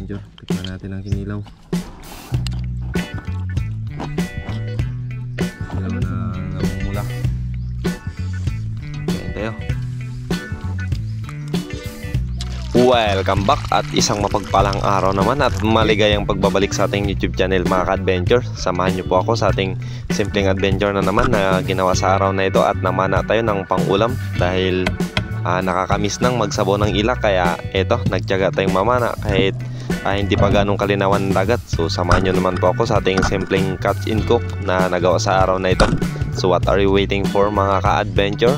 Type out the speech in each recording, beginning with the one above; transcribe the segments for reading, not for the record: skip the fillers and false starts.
ka-adventure. Tikman natin ang kinilaw. Kinilaw na namumula. Kain tayo. Welcome back at isang mapagpalang araw naman at maligayang pagbabalik sa ating YouTube channel mga ka-adventure. Samahan niyo po ako sa ating simpleng adventure na naman na ginawa sa araw na ito at namana tayo ng pang-ulam dahil nakakamiss nang magsabaw ng ilak, kaya eto nagtiyaga tayong mamana kahit hindi pa ganong kalinawan ng dagat. So samahan niyo naman po ako sa ating simpleng catch and cook na nagawa sa araw na ito. So what are you waiting for mga ka-adventure?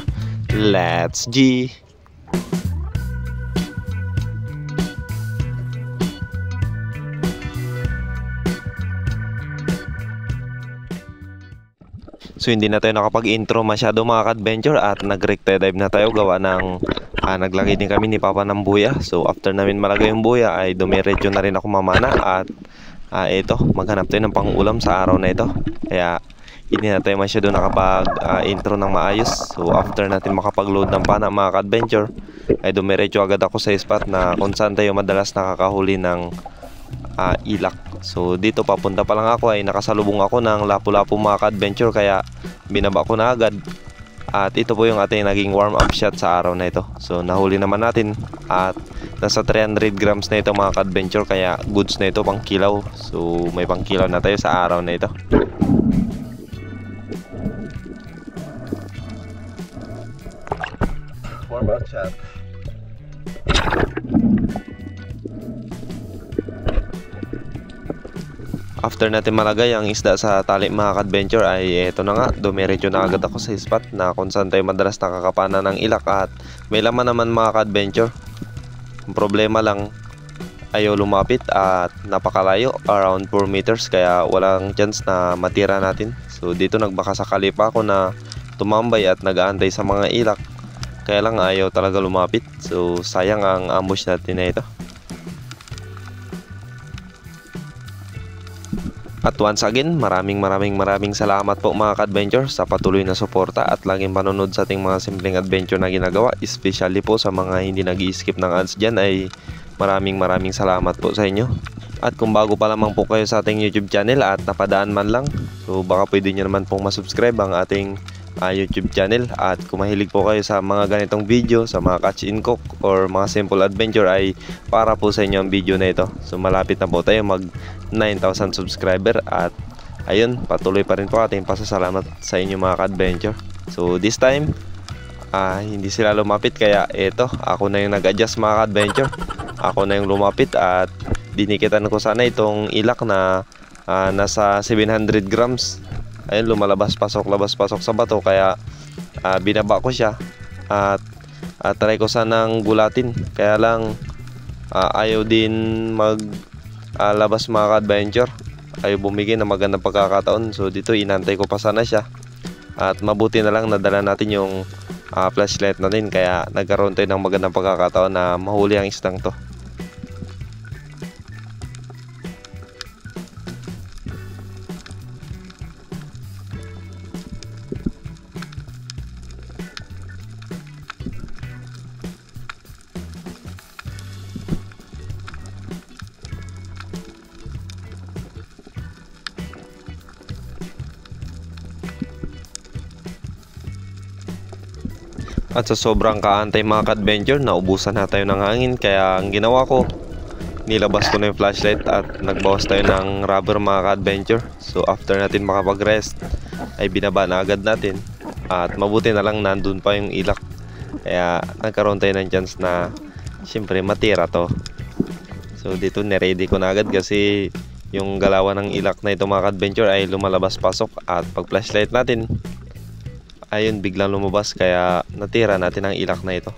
Let's G! So hindi na tayo nakapag-intro masyado mga ka-adventure at nag-recto dive na tayo gawa ng naglagay din kami ni Papa ng buya. So after namin malagay yung buya ay dumiretso na rin ako mamana at ito maghanap tayo ng pang-ulam sa araw na ito. Kaya hindi na tayo masyado nakapag-intro ng maayos. So after natin makapag-load ng pana mga ka-adventure ay dumiretso agad ako sa spot na kung saan tayo madalas nakakahuli ng ilak. So dito papunta pa lang ako ay nakasalubong ako ng lapu-lapu mga ka-adventure, kaya binaba ko na agad. At ito po yung ating naging warm up shot sa araw na ito. So nahuli naman natin at nasa 300 grams na ito mga ka-adventure, kaya goods na ito pang kilaw. So may pang kilaw na tayo sa araw na ito. Warm up shot. After natin malagay ang isda sa tali mga ka-adventure ay eto na nga, dumiretso na agad ako sa spot na kung saan tayo madalas nakakapana ng ilak at may laman naman mga ka-adventure. Ang problema lang ayaw lumapit at napakalayo, around 4 meters, kaya walang chance na matira natin. So dito nagbaka sakali pa ako na tumambay at nag-aantay sa mga ilak, kaya lang ayaw talaga lumapit. So sayang ang ambush natin na ito. At once again, maraming salamat po mga ka-adventure sa patuloy na suporta at laging panonood sa ating mga simpleng adventure na ginagawa. Especially po sa mga hindi nag-i-skip ng ads dyan ay maraming salamat po sa inyo. At kung bago pa lamang po kayo sa ating YouTube channel at napadaan man lang, so baka pwede nyo naman pong masubscribe ang ating YouTube channel. At kung mahilig po kayo sa mga ganitong video, sa mga catch and cook or mga simple adventure, ay para po sa inyo ang video na ito. So malapit na po tayo mag 9,000 subscriber at ayun, patuloy pa rin po ating pasasalamat sa inyo mga ka-adventure. So this time hindi sila lumapit, kaya eto ako na yung nag-adjust mga ka-adventure. Ako na yung lumapit at dinikitan ko sana itong ilak na nasa 700 grams. Ayun, lumalabas pasok sa bato, kaya binaba ko siya at try ko sanang gulatin, kaya lang ayaw din labas mga ka-adventure, ayaw bumigay ng magandang pagkakataon. So dito inantay ko pa sana siya at mabuti na lang nadala natin yung flashlight natin, kaya nagkaroon tayo ng magandang pagkakataon na mahuli ang isdang to. At sa sobrang kaantay mga ka-adventure, naubusan na tayo ng hangin, kaya ang ginawa ko, nilabas ko na yung flashlight at nagbawas tayo ng rubber mga ka-adventure. So after natin makapag-rest ay binaba na agad natin at mabuti na lang nandun pa yung ilak, kaya nagkaroon tayo ng chance na syempre matira to. So dito niready ko na agad kasi yung galawan ng ilak na ito mga ka-adventure ay lumalabas pasok at pag flashlight natin ayun, biglang lumabas, kaya natira natin ang ilak na ito.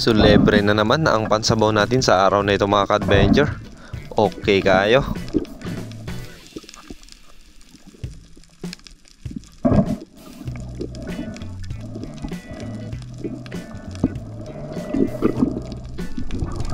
So libre na naman ang pansabaw natin sa araw na ito mga ka-adventure. Okay kayo.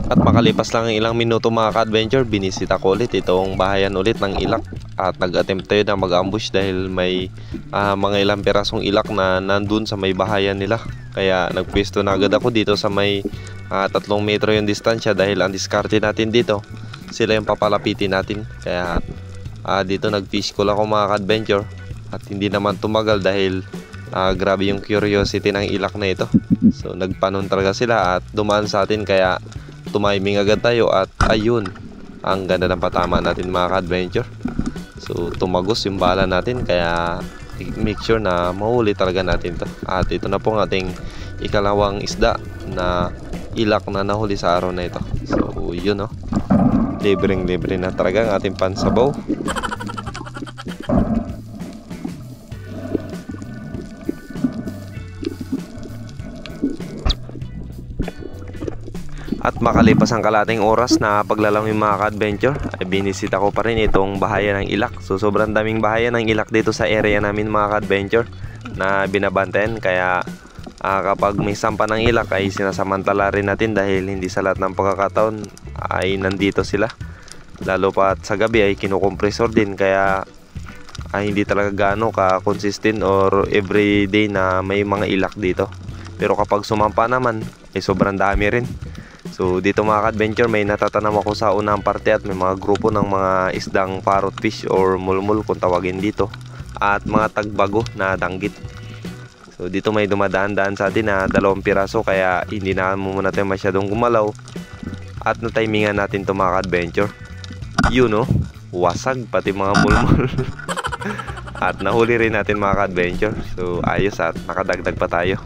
At makalipas lang ang ilang minuto mga ka-adventure, binisita ko ulit itong bahayan ulit ng ilak. At nag-attempt tayo na mag-ambush dahil may mga ilang pirasong ilak na nandun sa may bahayan nila. Kaya nagpwesto na agad ako dito sa may 3 metro yung distansya dahil ang diskarte natin dito, sila yung papalapitin natin. Kaya dito nag-fish call ako mga ka-adventure. At hindi naman tumagal dahil grabe yung curiosity ng ilak na ito. So nagpanon talaga sila at dumaan sa atin, kaya tumiming agad tayo at ayun, ang ganda ng patama natin mga ka-adventure. So tumagos yung bala natin, kaya make sure na mahuli talaga natin to. At ito na po ang ating ikalawang isda na ilak na nahuli sa araw na ito. So yun, oh, libreng libre na talaga ang ating pansabaw. At makalipas ang kalating oras na paglalawin mga ka-adventure, ay binisita ko pa rin itong bahayan ng ilak. So sobrang daming bahayan ng ilak dito sa area namin mga ka-adventure na binabantayan. Kaya kapag may sampa ng ilak ay sinasamantala rin natin dahil hindi sa lahat ng pagkakataon ay nandito sila. Lalo pa at sa gabi ay kinukompresor din, kaya hindi talaga gaano ka-consistent or everyday na may mga ilak dito. Pero kapag sumampa naman ay sobrang dami rin. So dito mga ka-adventure, may natatanam ako sa unang parte at may mga grupo ng mga isdang parrot fish or mulmul kung tawagin dito, at mga tagbago na danggit. So dito may dumadaan-daan sa atin na 2 piraso, kaya hindi na muna tayo masyadong gumalaw at natimingan natin to mga ka-adventure. Yun, oh, wasag pati mga mulmul. At nahuli rin natin mga ka-adventure. So ayos at nakadagdag pa tayo.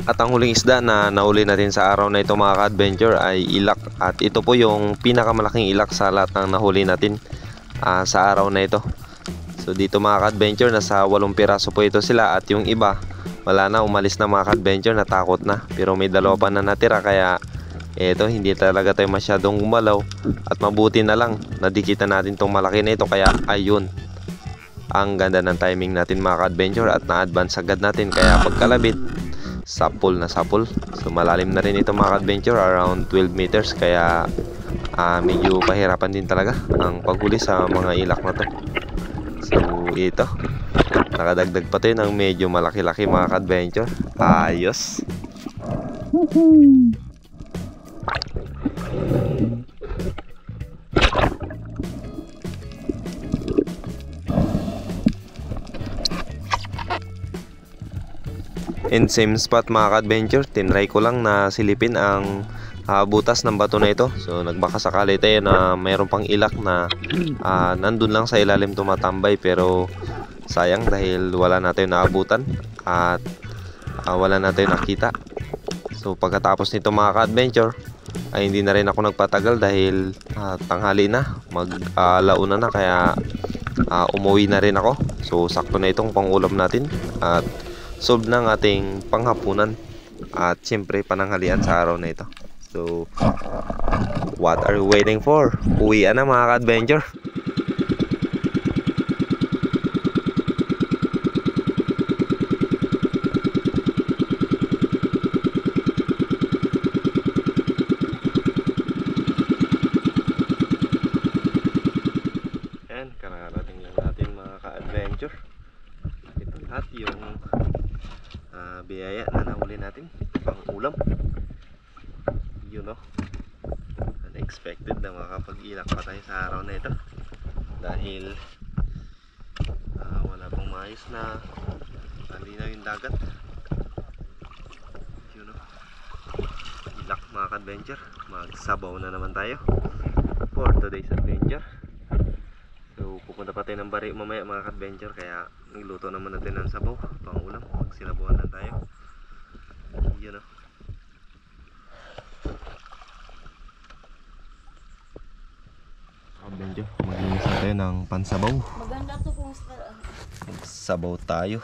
At ang huling isda na nahuli natin sa araw na ito mga ka-adventure ay ilak. At ito po yung pinakamalaking ilak sa lahat ng nahuli natin sa araw na ito. So dito mga ka-adventure, nasa 8 piraso po ito sila, at yung iba wala na, umalis na mga ka-adventure, natakot na. Pero may 2 pa na natira, kaya eto, hindi talaga tayo masyadong gumalaw. At mabuti na lang nadikitan natin tong malaki na ito, kaya ayun, ang ganda ng timing natin mga ka-adventure at na-advance agad natin. Kaya pagkalabit, sapul na sapul. So malalim na rin ito mga ka-adventure, around 12 meters, kaya medyo pahirapan din talaga ang paghuli sa mga ilak na to. So ito, nakadagdag pa tayo ng medyo malaki-laki mga ka-adventure. Ayos. In same spot mga ka-adventure, tinry ko lang na silipin ang butas ng bato na ito. So nagbaka sakali tayo na mayroon pang ilak na nandun lang sa ilalim tumatambay, pero sayang dahil wala na tayo naabutan at wala na tayo nakita. So pagkatapos nito mga ka-adventure ay hindi na rin ako nagpatagal dahil tanghali na, mag-alauna na, kaya umuwi na rin ako. So sakto na itong pangulam natin at solve ng ating panghapunan at siyempre pananghalian sa araw na ito. So what are you waiting for? Uwian na mga ka-adventure. Yan, kararating lang natin mga ka-adventure. Ito lahat yung biyaya na nahuli natin pang ulam. Yun, know, unexpected na makapag-ilak pa tayo sa araw na ito dahil wala pang maayos na malinaw yung dagat. Yun, know, ilak mga ka-adventure. Magsabaw na naman tayo for today's adventure. So pupunta pa tayo ng bari mamaya mga ka-adventure, kaya nagluto naman natin ng sabaw pang ulam. Magsinabawan lang tayo. Yun, know, ka-adventure, maglinis na tayo ng pansabaw. Maganda to kung Sabaw tayo.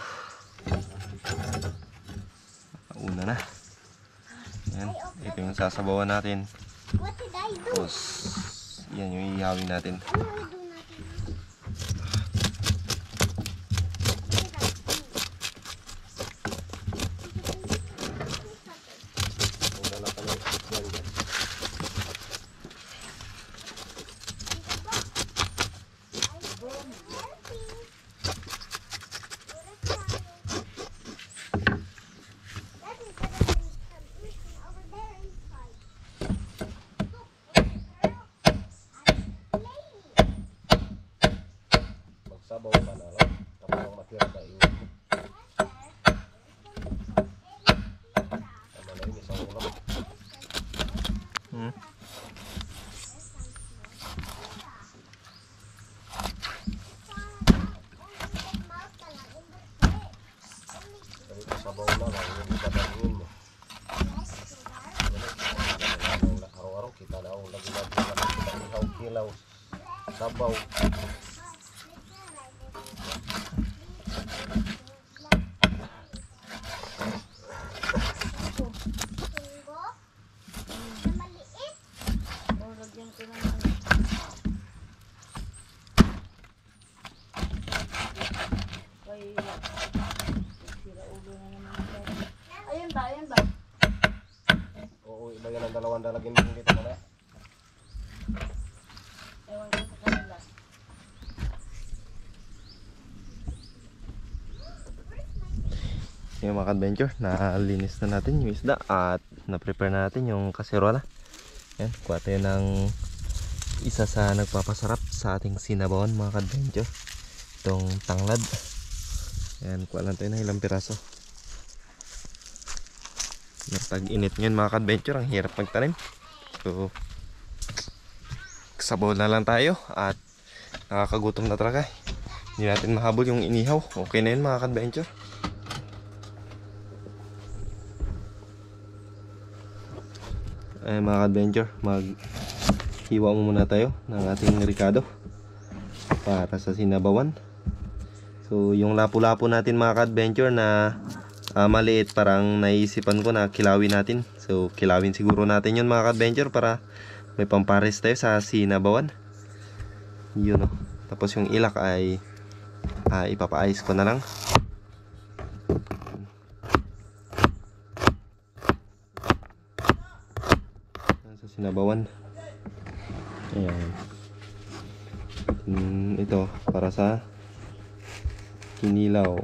Una na. Yan, ito yung sasabawan natin. What did I do? Tapos, yan yung ihawin natin. Ano i-do natin? Sabaw pa na lang. Tapos matira sa iyo. Tama na yun, isang ulam. Ganito sabaw na lang, yung ipadangin mo. Araw-araw kita na ang lagi-lagi na kita ihaw-kilaw. Sabaw. Ayun ba? Ayun ba? Oo, iba yan ang dalawang dalagin mo dito na. Ewan ko sa kanila. Yung mga adventure, nalinis na natin yung isda at na-prepare na natin yung kaserola. Yan, kuha tayo ng isa sa nagpapasarap sa ating sinabawan mga adventure. Itong tanglad. Yan, kuha lang tayo ng ilang piraso. Tag-init ngayon mga adventure, ang hirap magtanim. So, sabaw na lang tayo at nakakagutom na talaga. Hindi natin mahabol yung inihaw. Okay na yun mga adventure. Ay mga adventure, maghiwa muna tayo ng ating ricado para sa sinabawan. So yung lapu-lapu natin mga adventure na maliit, parang naisipan ko na kilawin natin. So kilawin siguro natin yun mga adventure para may pampares tayo sa sinabawan. Yun o. Tapos yung ilak ay ipapa-ice ko na lang. Sinabawan. Ayan. Ito para sa kinilaw.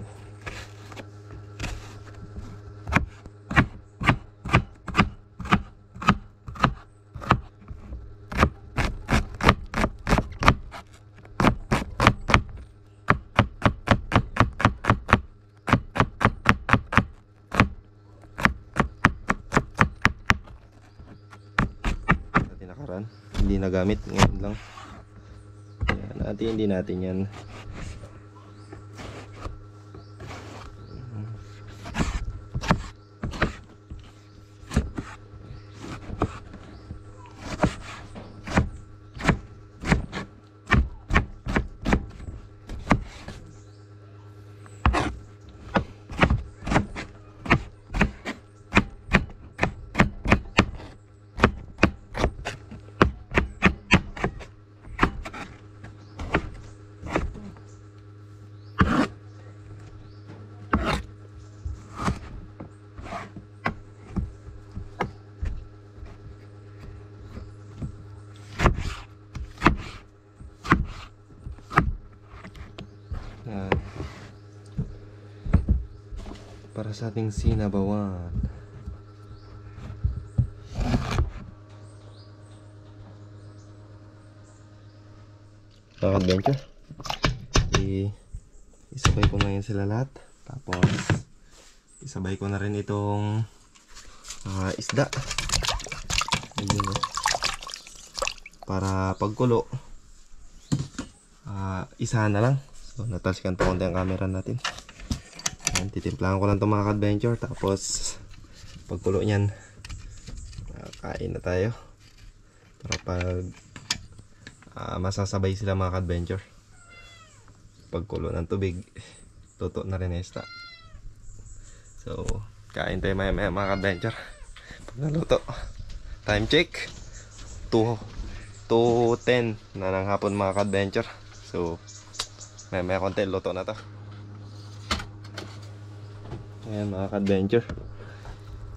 Hindi nagamit ngayon lang. Yan, hindi natin yan. Para sa ating sinabawan. Mga adventure, isabay ko na yun sila lahat. Tapos isabay ko na rin itong isda. Ayun, no? Para pagkulo, isahan na lang. So natalsikan pa konti ang camera natin. Ayan, titimplahan ko lang itong mga adventure. Tapos pagkulo nyan, kain na tayo. Para pag masasabay sila mga adventure, pagkulo ng tubig, tuto na rin esta. So kain tayo maya maya mga adventure. Pag naluto, time check 2:10 na ng hapon mga ka-adventure. So may konti luto na to. Ayan mga ka-adventure,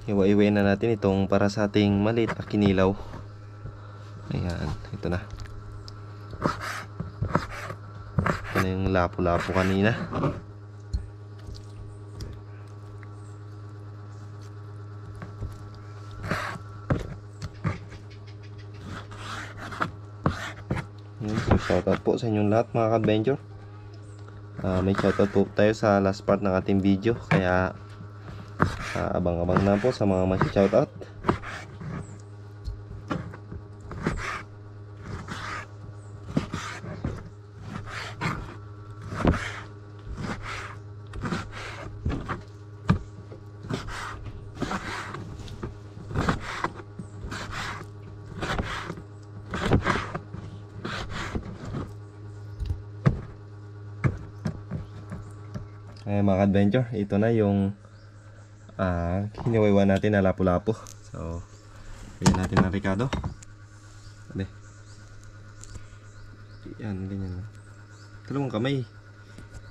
iwa-iwain na natin itong para sa ating maliit na kinilaw. Ayan, ito na. Ito na yung lapo-lapo kanina. So shoutout po sa inyong lahat mga ka-adventure. May shoutout po tayo sa last part ng ating video, kaya abang-abang na po sa mga mag-shoutout. Mga adventure, ito na yung hiniwaiwan natin na lapu-lapu. So bigyan natin ng Ricardo. Abe. Yan, ganyan. Dalawang kamay.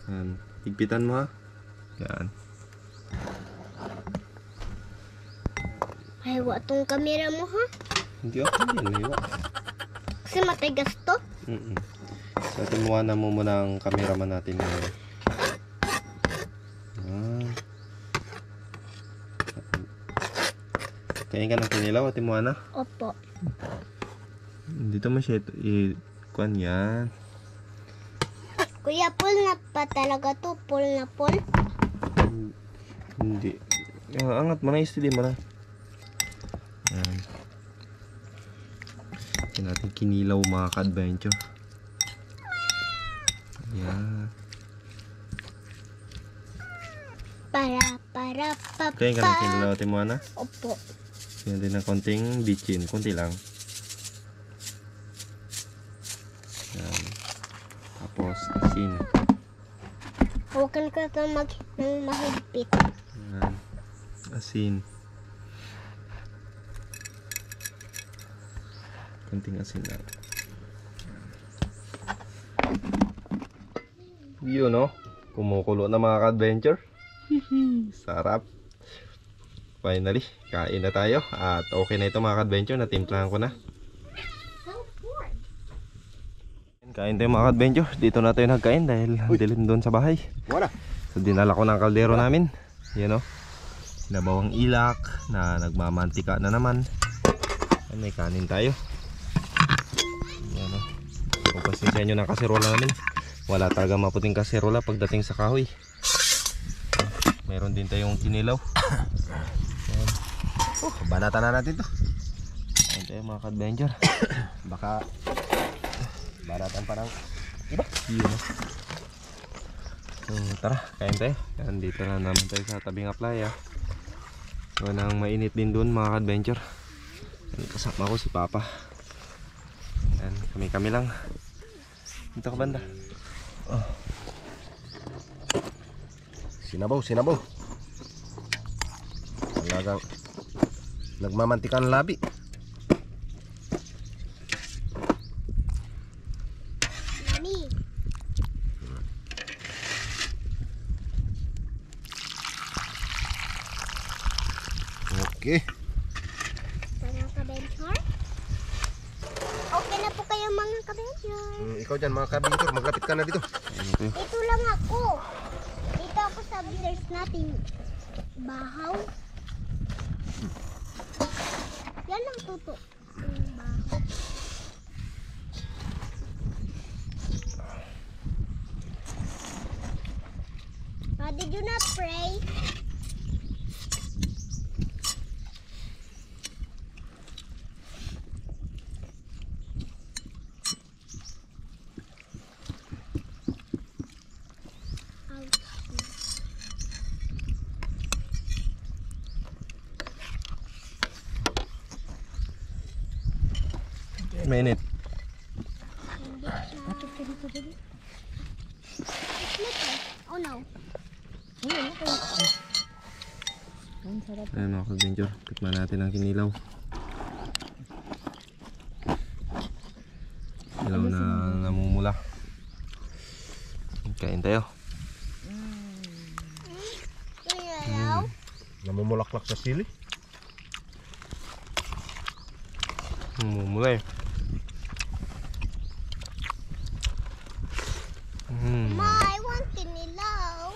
Yan, higpitan mo ha. Yan. Haywa tong kamera mo ha? Hindi ako yan, maywa. Kasi matigas to. So timuwanan mo muna ang cameraman natin ngayon. Kain ka ng kinilaw at Timuana? Opo. Dito mo siya kuan yan. Kuya, full na pa talaga to? Full na full? Hindi. Angat mo na, istili mo na. Yan. Ito natin kinilaw mga ka-adventure. Yan. Para. Kain ka ng kinilaw at Timuana? Opo. Yan din ng konting bitchin, konti lang. Yan. Tapos asin. Huwakan ka ito ng mahigpit. Yan. Asin. Konting asin lang. Yun no, kumukulo na mga ka-adventure. Sarap. Finally, kain na tayo. At okay na ito mga ka-adventure, natimplahan ko na. Kain tayo mga ka-adventure. Dito na tayo nagkain dahil dilim doon sa bahay. Wala. So dinala ko ng kaldero namin. Yan o, nabawang ilak na nagmamantika na naman. Ay, may kanin tayo. Yan o, pagpasensya nyo ng kaserola namin. Wala talaga maputing kaserola pagdating sa kahoy. Meron din tayong kinilaw. Banatan na natin to. Ayan tayo mga ka-adventure. Baka banatan pa ng iba. Yun o. So tara, kain tayo. Yan, dito na naman tayo sa tabing playa. So nang mainit din doon mga ka-adventure. Kasama ko si Papa. Yan, kami lang. Dito ka banda. Oh. Sinabaw. Talagang nagmamantikan labi. Mami. Okay. Mga ka-venture? Okay na po kayo mga ka-venture. Ikaw dyan mga kabintor, maglapit ka na dito. Dito lang ako. Dito ako sa village natin. Bahaw. Yan ang tuto. Bahaw. Did you not pray? Mainit. Oh no. Ayan mga ka-adventure, tikman natin ang kinilaw. Kain tayo. Kinilaw. Namumulaklak sa sili. Mumulay. Ma, I want kinilaw.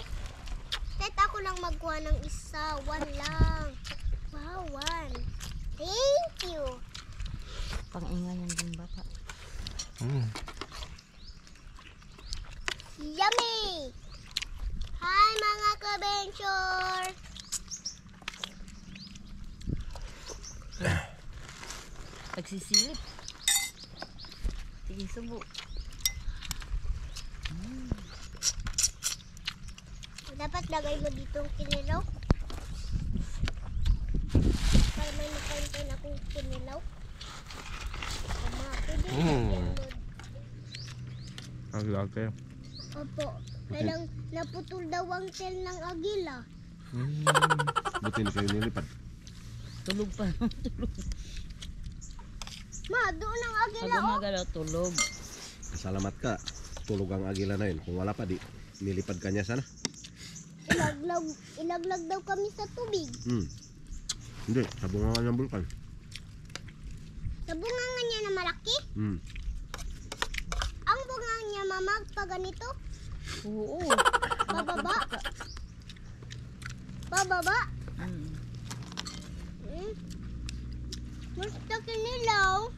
Kahit ako lang magkuha ng isa. One lang. Wow, one. Thank you. Pang-ingay yan din bata. Yummy! Hi mga ka-venture! Nagsisilip. Sige, subo. Dapat lagay mo dito ang kinilaw. Para may makain akong kinilaw. Tama, pwede lagyan mo. Agad-agad kayo. Opo, kailang naputol daw ang tail ng agila. Buti na kayo nilipad. Tulog pa. Tulog. Ma, doon ang agila Pag oh. umagalaw, tulog. Salamat ka. Tulog ang agila na yun. Kung wala pa, di nilipad ka niya sana. Ilaglag daw kami sa tubig. Hindi, sa bunga ng bulkan. Sa bunga niya na malaki. Ang bunga niya, mama, pa ganito. Oo. Bababa. Bababa. Basta kinilaw.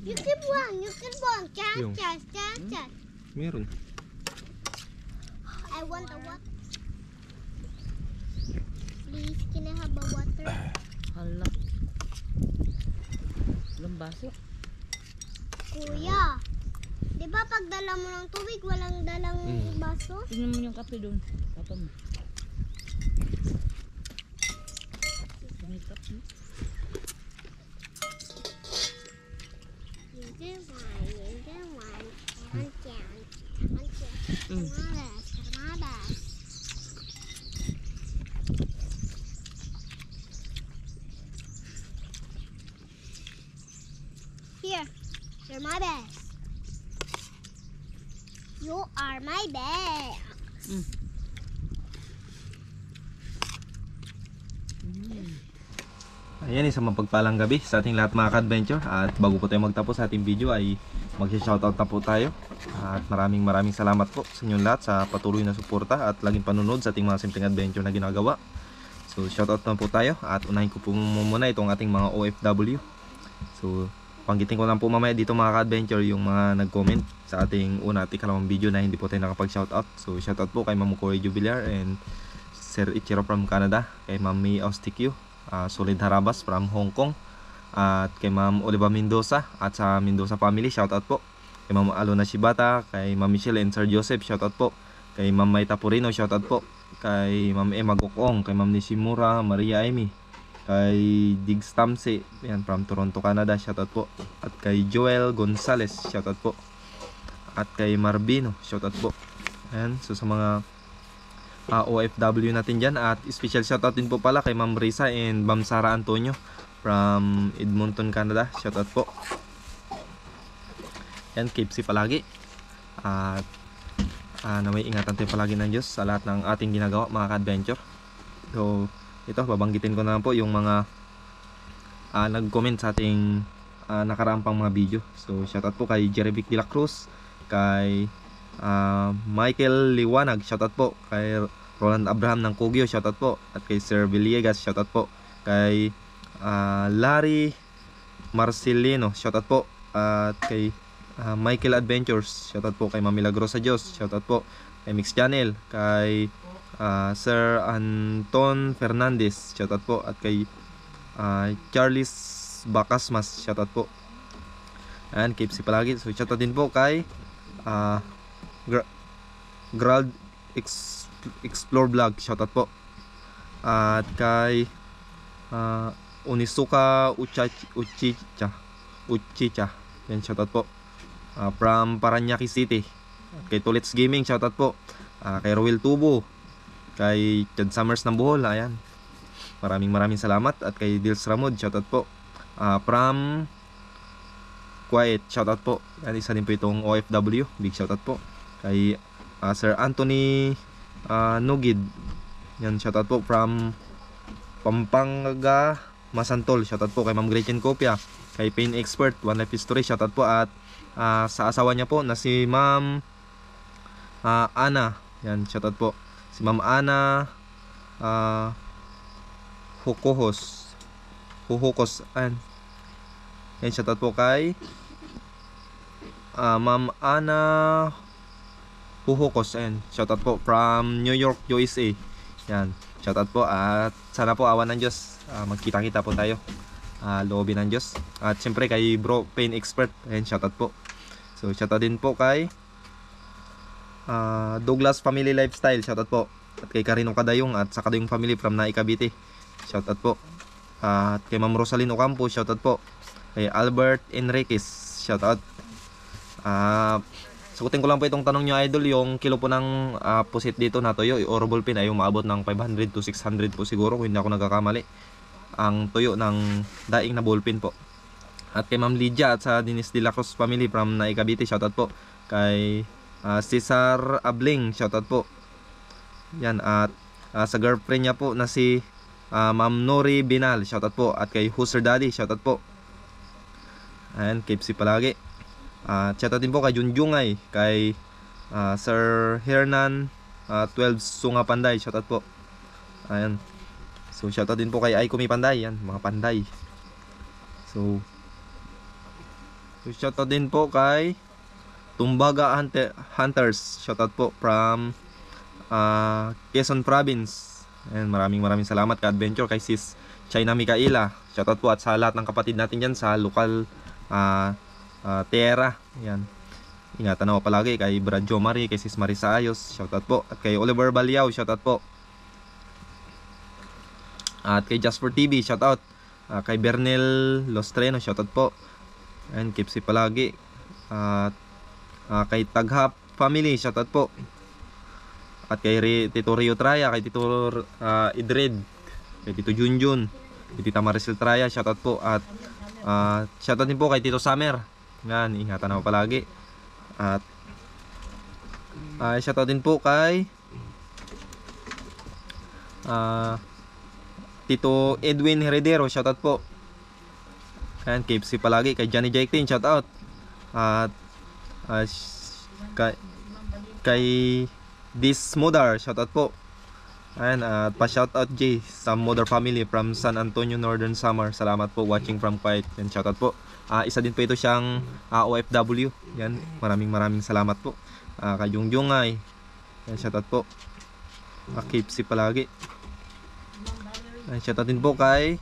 You keep one. Yung. Chas. Meron. I want a water. Please, can I have a water? Hala. Walang baso. Kuya, di ba pag dala mo ng tubig, walang dalang baso? Tingnan mo yung kape doon. Papa mo. May kape. Here, you're my best. You are my best. Ayan, isang mapagpalang gabi sa ating lahat mga ka-adventure. At bago po tayo magtapos sa ating video ay mag-shoutout na po tayo. At maraming salamat po sa inyong lahat sa patuloy na suporta at laging panunod sa ating mga simpleng adventure na ginagawa. So shoutout na po tayo at unahin ko po muna itong ating mga OFW. So panggitin ko lang po mamaya dito mga ka-adventure yung mga nag-comment sa ating una at ikalawang video na hindi po tayo nakapag-shoutout. So shoutout po kay Ma'am Corey Jubilar and Sir Ichiro from Canada, kay Ma'am May Austikyu, Solid Harabas from Hong Kong, at kay Ma'am Oliva Mendoza at sa Mendoza family, shoutout po. Kay Ma'am Alona Shibata, kay Ma'am Michelle and Sir Joseph, shoutout po. Kay Ma'am Maita Purino, shoutout po. Kay Ma'am Emma Gokong, kay Ma'am Nishimura, Maria Amy, kay Diggs Tamse, yan, from Toronto, Canada, shoutout po. At kay Joel Gonzalez, shoutout po. At kay Marbino, shoutout po. Ayan, so sa mga OFW natin dyan. At special shoutout din po pala kay Ma'am Risa and Ma'am Sara Antonio from Edmonton, Canada, shoutout po. Yan, keep safe palagi. At naway ingatan tayo palagi ng Diyos sa lahat ng ating ginagawa mga ka-adventure. So ito, babanggitin ko na lang po yung mga nag-comment sa ating nakaraang pang mga video. So shoutout po kay Jerevic de la Cruz, kay Michael Liwanag, shoutout po. Kay Roland Abraham ng Kugyo, shoutout po. At kay Sir Villegas, shoutout po. Kay Larry Marcelino, shoutout po. At kay Michael Adventures, shoutout po. Kay Mami Lagrosa Diyos, shoutout po. Kay Mix Channel, kay Sir Anton Fernandez, shoutout po. At kay Charles Bacasmas, shoutout po. And keep si palagi. So shoutout din po kay Grald Explore Vlog, shoutout po. At kay Unisuka Uchicha, yan, shoutout po. From Paranaque City. At kay Tulits Gaming, shoutout po. Kay Roel Tubo, kay Chad Summers ng Bohol, ayan. maraming salamat. At kay Dils Ramod, shoutout po. From Quiet, shoutout po. Yan, isa din po itong OFW, big shoutout po. Kay Sir Anthony Nugid, yan, shoutout po from Pampanga, Masantol, shoutout po. Kay Ma'am Gretchen Copia, kay Pain Expert, One Life History, shoutout po. At sa asawa niya po na si Ma'am Ana, yan, shoutout po. Si Ma'am Ana Hukuhos, and yan, shoutout po kay Ma'am Ana Huhukos, and shoutout po from New York, USA. Yan, shoutout po. At sana po awan ng Diyos, magkita-kita po tayo, loobin ng Diyos. At syempre kay Bro Pain Expert, and shoutout po. So shoutout din po kay Douglas Family Lifestyle, shoutout po. At kay Karino Kadayong at sa Kadayong Family from Naik Cavite, shoutout po. At kay Ma'am Rosalyn Ocampo, shoutout po. Kay Albert Enriquez, shoutout. Sagutin ko lang po itong tanong nyo, idol. Yung kilo po ng pusit dito na toyo or ballpen ay umabot ng 500 to 600 po siguro, kung hindi ako nagkakamali, ang toyo ng daing na ballpen po. At kay Ma'am Lydia at sa Dennis de la Cruz Family from Naik Cavite, shoutout po. Kay Cesar Abling, shoutout po. Yan, at sa girlfriend niya po na si Ma'am Nori Binal, shoutout po. At kay Huser Daddy, shoutout po. Ayan, keep si palagi. Shoutout din po kay Junjungay, kay Sir Hernan 12 Sunga Panday, shoutout po. Ayan. So shoutout din po kay Aikomi Panday, yan, mga panday. So shoutout din po kay Tumbaga Hunters, shoutout po from Quezon Province. And maraming salamat ka adventure kay Sis China Mikaela, shoutout po. At sa lahat ng kapatid natin dyan sa lokal Tierra, yan, ingatan ako palagi. Kay Brad Jo Marie, kay Sis Marisa Ayos, shoutout po. At kay Oliver Baliao, shoutout po. At kay Just for TV, shoutout. Kay Bernel Lostreno, shoutout po. And keep si palagi. At kay Taghap Family, shoutout po. At kay Tito Rio Traya, kay Tito Idred, kay Tito Junjun, kay Tita Maricel Traya, shoutout po. At shoutout din po kay Tito Summer. Yan, ingatan ako palagi. At shoutout din po kay Tito Edwin Heredero, shoutout po. Yan, keep si palagi. Kay Johnny Jaitin, shoutout. At kay This Modar, shoutout po. Ayan, at pa-shoutout J sa Modar Family from San Antonio, Northern Samar. Salamat po watching from Quiet. Yan, shoutout po. Isa din po ito siyang OFW. Yan, maraming salamat po. Kay Jungjungay, yan, shoutout po. Keep si palagi. Yan, shoutout din po kay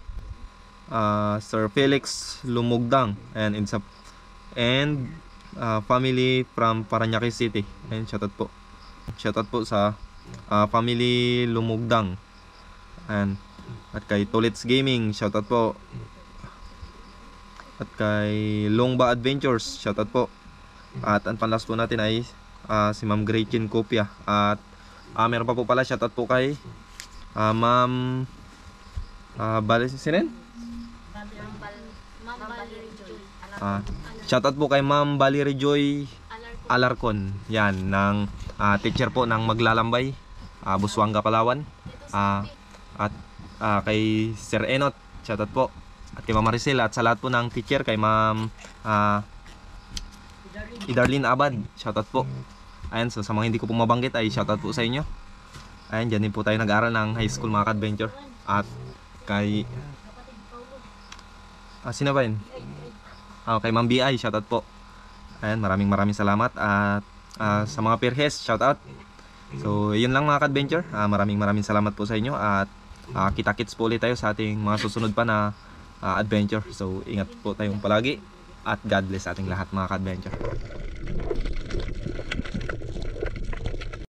Sir Felix Lumugdang and family from Parañaque City. Yan, shoutout po. Shoutout po sa family Lumugdang. At kay Tolits Gaming, shoutout po. At kay Longba Adventures, shoutout po. At ang panlast po natin ay si Ma'am Gretchen Copia. At meron pa po pala, shoutout po kay Ma'am shoutout po kay Ma'am Valerie Joy Alarcon, yan, ng teacher po ng Maglalambay, Busuanga, Palawan. At kay Sir Enot, shoutout po. At kay Ma'am Maricel, at sa lahat po ng teacher, kay Ma'am Idarlene Abad, shoutout po. Ayan, so sa mga hindi ko po mabanggit ay shoutout po sa inyo. Ayan, dyan din po tayo nag-aaral ng high school, mga ka-adventure. At kay sino ba yun? Kay Ma'am BI, shoutout po. Ayan, maraming salamat. At sa mga peerhes, shoutout. So yun lang, mga ka-adventure. Maraming salamat po sa inyo. At kita-kits po ulit tayo sa ating mga susunod pa na adventure. So ingat po tayong palagi. At God bless ating lahat, mga ka-adventure.